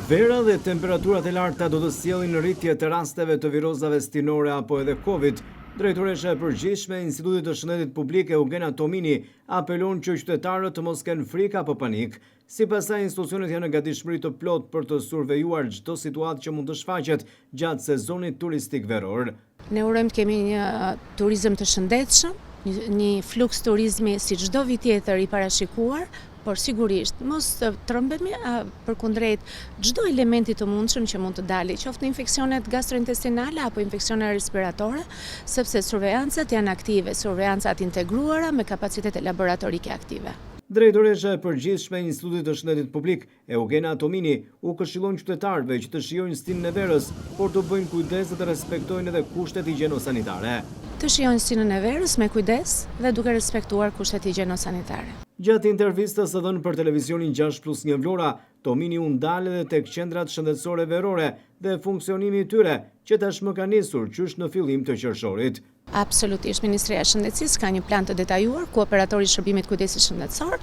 Vera dhe temperaturat e larta do të sjellin rritje të rasteve të virozave stinore apo edhe Covid. Drejtoresha e përgjithshme e Institutit të Shëndetit Publik Eugena Tomini apelon që qytetarët të mos kenë frikë apo panik. Sipas saj, institucionet janë në gatishmëri të plotë për të survejuar çdo situatë që mund të shfaqet gjatë sezonit turistik veror. Ne urojmë të kemi një turizëm të shëndetshëm, një fluks turizmi si çdo vit tjetër i parashikuar, por sigurisht mos të trembemi, përkundrejt çdo elementi të mundshëm që mund të dalë, qoftë infeksionet gastrointestinale apo infeksione respiratore, sepse survejancat janë aktive, survejancat integruara me kapacitete laboratorike aktive. Drejtoresha e përgjithshme e Institutit të Shëndetit Publik, Eugena Tomini, u këshillon qytetarëve që të shijojnë stinën e verës, por të bëjnë kujdes dhe të respektojnë edhe kushtet higjieno-sanitare. Të shijojnë stinën e verës me kujdes dhe duke respektuar kushtet higjieno-sanitare. Gjatë intervistës së dhënë për televizionin 6+1 Vlora, Tomini u ndal edhe tek qendrat shëndetësore verore dhe funksionimi i tyre, që tashmë ka nisur qysh në fillim të qershorit. Absolutisht, Ministria e Shëndetësisë ka një plan të detajuar ku operatori i shërbimit kujdesit shëndetësor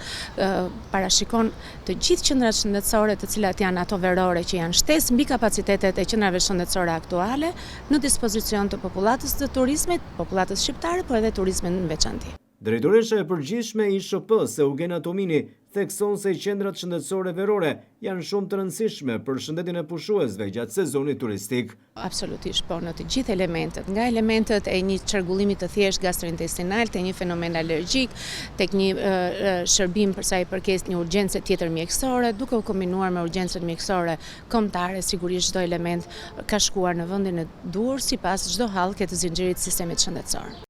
parashikon të gjithë qendrat shëndetësore të cilat janë ato verore që janë shtesë mbi kapacitetet e qendrave shëndetësore aktuale në dispozicion të popullatës të turizmit, popullatës shqiptare, por edhe turizmit në veçantë. Drejtoresha e përgjithshme e ISHP-s Eugena Tomini thekson se qendrat shëndetësore verore janë shumë të rëndësishme për shëndetin e pushuesve gjatë sezonit turistik. Absolutisht, po në të gjithë elementet, nga elementet e një çrregullimit të thjeshtë gastrointestinal, te një fenomen alergjik, tek një shërbim për sa i përket një urgjencë tjetër mjekësore, duke u kombinuar me urgjencët mjekësore kombëtare, sigurisht çdo element ka shkuar në vendin e duhur sipas çdo hallke të zinxhirit të sistemit shëndetësor.